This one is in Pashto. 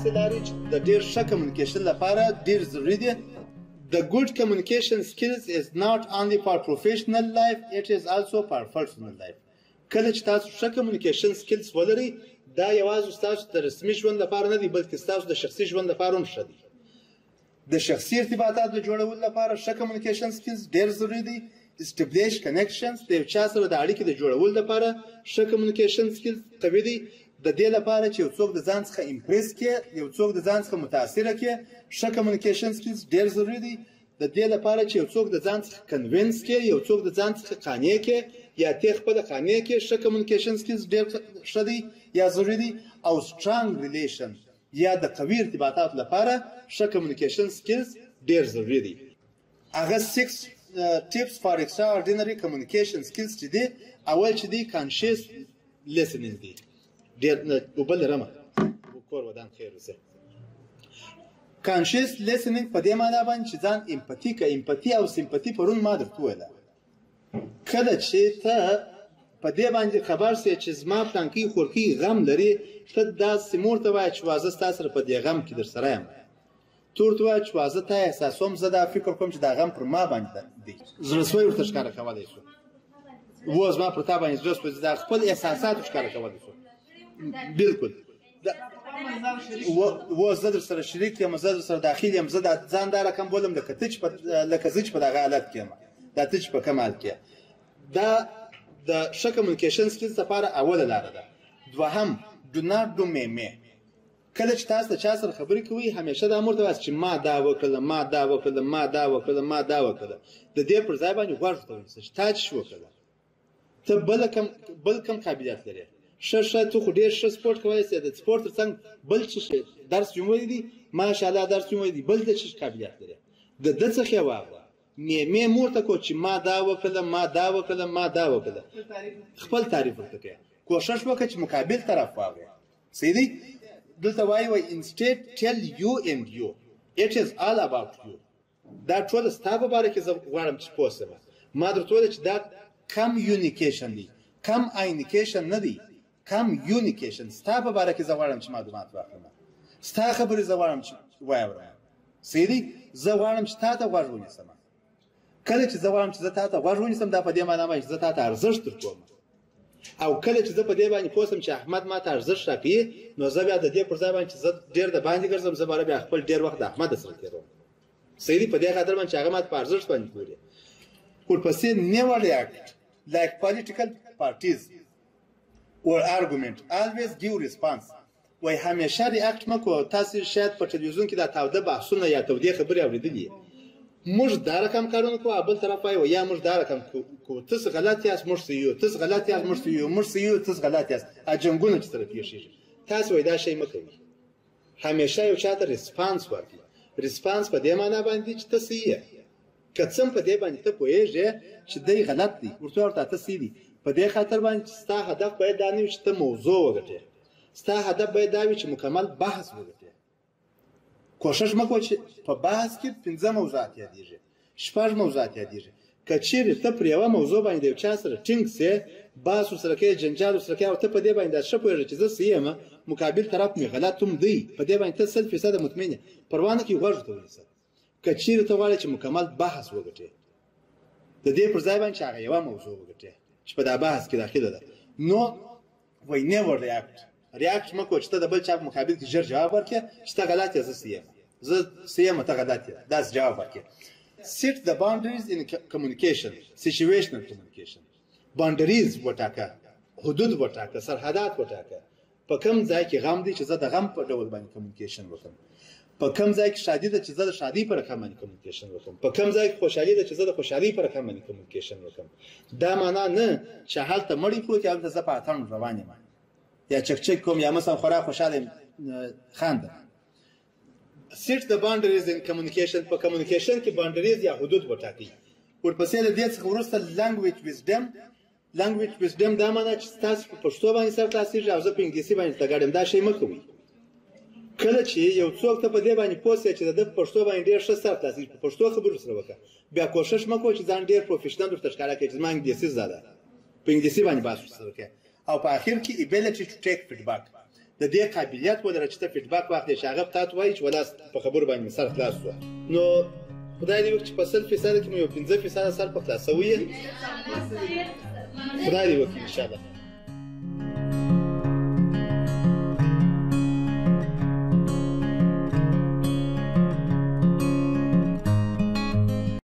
داسې لارې چې د ډېر ښه کمیونیکیشن لپاره ډېر ضروري دي. The good communication skills is not only for professional life, it is also for personal life. کله چې تاسو ښه کمیونیکیشن سکلز ولرئ دا یوازې ستاسو د رسمي ژوند لپاره نه دی بلکې ستاسو د شخصي ژوند لپاره هم ښه دی. د شخصي ارتباطاتو د جوړولو لپاره ښه کمیونیکیشن سکلز ډېر ضروري دی. Establish connections د یو چا سره د اړیکې د جوړولو لپاره ښه کمیونیکیشن سکلز قوي دی. د دې لپاره چې یو څوک د ځان څخه امپریس کړي یو څوک د ځان څخه متاثره کړي ښه کمیونیکیشن سکلز ډېر ضروري دی. د دې لپاره چې یو څوک د ځان څخه کنوینس کړي یو څوک د ځان څخه قانع کړي یا ته خپل قانع کړي ښه کمیونیکیشن سکلز ډېر ښه دی یا ضروري دی. او strong relation یا د قوي ارتباطاتو لپاره ښه کمیونیکیشن سکلز ډېر ضروري دی. هغه 6 tips for extraordinary communication skills چې دی اول چې دی conscious listening دی. ډېر وبل رمه کور ودان خیر وسه. conscious listening په دې معنی باندې چې ځان امپاتی او سمپاتی پرون ما درته ویله. کله چې ته په دې باندې خبر سې چې زما پلانکي خورکي غم لري ته داسې مور ته وایه چې وازه ستا سره په دې غم کې در سره یم. تور ته وایه چې وازه ته احساسوم زه دا فکر کوم چې دا غم پر ما باندې دی. زړهسوی ورته ښکاره کولی شو. و زما پر تا باندې زړه سوی دا خپل احساسات ښکاره کولی شو. بالکل و زه در سره شریک یم زه در سره داخل یم زه ځان دا رقم بولم لکه زه چې په دغه حالت کې یم دا ته چې په کوم حال کې دا د ښه کمیونیکیشن سکلز لپاره اوله لاره ده. دوهم do not do me. کله چې تاسو د چا سره خبرې کوئ همیشه دا مور ته وایاست چې ما دا وکړله ما دا وکړله ما دا وکړله ما دا وکړله. د دې پر ځای باندې غوږ ورته ونیسه چې تا چې وکړله ته بل کم قابلیت لرې. ښه ته خو ډېر ښه سپورټ کولی سې د سپورټ تر څنګ بل څه درس چې ویلی دي ماشاءالله درس چې ویلی دي بل د څه قابلیت لرې د ده څخه یې واخله. مې مور ته کو چې ما دا وکړله ما دا وکړله ما دا وکړله خپل تعریف ورته کوې. کوښښ وکړه چې مقابل طرف واورې. صحیح دی. دلته وایي instead tell you and you it is all about you. دا ټوله ستا په باره کې زه غواړم چې پوه شم. ما درته ویله چې دا کمیونیکیشن دی کماینیکیشن نه دی کمیونیکیشن. ستا په باره کې زه غواړم چې معلومات واخلم ستا خبرې زه غواړم چې واورم. صحیح دی. زه غواړم چې تا ته غوږ ونیسم. کله چې زه غواړم چې زه تا ته غوږ ونیسم دا په دې معنی باندې چې زه تا ته ارزښت درکوم. او کله چې زه په دې باندې پوه شم چې احمد ما ته ارزښت راکوي نو زه بیا د دې پر ځای باندې چې زه ډېر د باندې ګرځم زه به بیا خپل ډېر وخت د احمد سره تېروم. صحیح دی. په دې خاطر باندې چې هغه ماته په ارزښت باندې ګوري. ورپسې never react like political parties or argument always give response. وایي همیشه ریاکټ مه کوه. تاسې شاید په ټلویزیون کې دا تاوده بحثونه یا تودې خبرې اورېدلي موږ دا رقم کارونه کوو بل طرف وایي یا موږ دا رقم کوو تاسې غلط یاست موږ څه یو تاسې غلط یاست موږ څه یو موږ څه یو تاسې غلط یاست. جنګونه چې سره پېښېږي تاسې وایي دا شی مه کوئ. همیشه یو چا ته ریسپانس ورکړي. ریسپانس په دې معنا باندې چې ته څه یې که څه په دې باندې ته پوهېږې چې دی غلط دی ورته ورته ته څه دي. په دې خاطر باندې چې ستا هدف باید دا نه وي چې ته موضوع وګټې. ستا هدف باید دا وي چې مکمل بحث وګټې. کوښښ مه کوه چې په بحث کې 5 موضوعات یادېږي 6 موضوعات یادېږي. که چیرې ته پر یوه موضوع باندې د یو چا سره ټینګ سې بحث ورسره کوې جنجال ورسره کوې او ته په دې باندې داسې ښه پوهېږې چې زه څه یم مقابل طرف مې غلط هم دی په دې باندې ته 100% مطمئن یې پروا نه کوي غوږ ورته ونیسه. که چیرې ته غواړې چې مکمل بحث وګټې د دې پر ځای باندې چې هغه یوه موضوع وګټې چې په دا بحث کې داخله ده نو وایي never react. ریاکټ مه کوه چې ته د بل چا په مقابل کې ژر جواب ورکړې چې ته غلط یې زه څه یم زه څه یم ته غلط یې داسې جواب ورکړې. set the boundaries in communication situational communication. boundaries وټاکه حدود وټاکه سرحدات وټاکه. په کوم ځای کې غم دی چې زه د غم په ډول باندې کمیونیکیشن وکړم. په کوم ځای کې شادي ده چې زه د شادي په رقم باندې کمیونیکیشن وکړم. په کوم ځای کې خوشحالي ده چې زه د خوشحالي په رقم باندې کمیونیکیشن وکړم. دا معنا نه چې هلته مړی پروت یم هلته زه په اتڼ روان یم یا چکچک کوم یا مثلا خورا خوشحاله یم خاندم. set the boundaries in communication. په کمیونیکیشن کې باونډریز یا حدود وټاکئ. ورپسې له دې څخه وروسته language wisdom دا معنا چې تاسو په پښتو باندې سر خلاصېږي او زه په انګلیسي باندې تګاړم دا شی مه کوئ. کله چې یو څوک ته په دې باندې پوه سي چې د په پښتو باندې ډېر ښه سر خلاصېږي په پښتو خبرو سره وکړه بیا کوښښ مه کوه چې ځان ډېر پروفیشنل ورته ښکاره کړې چې زما انګلیسي زده ده په انګلیسي باندې بحث ورسره وکړه. او په اخر کې ability to take feedback د دې قابلیت ولره چې ته فیډباک واخلې چې هغه په تا ته وایي چې ولا په خبرو باندې مې سر خلاص شو نو خدای دې وکړي چې په 100% کې مې یو 15% سر په خلاصوي خدای دې وکړي انشاءالله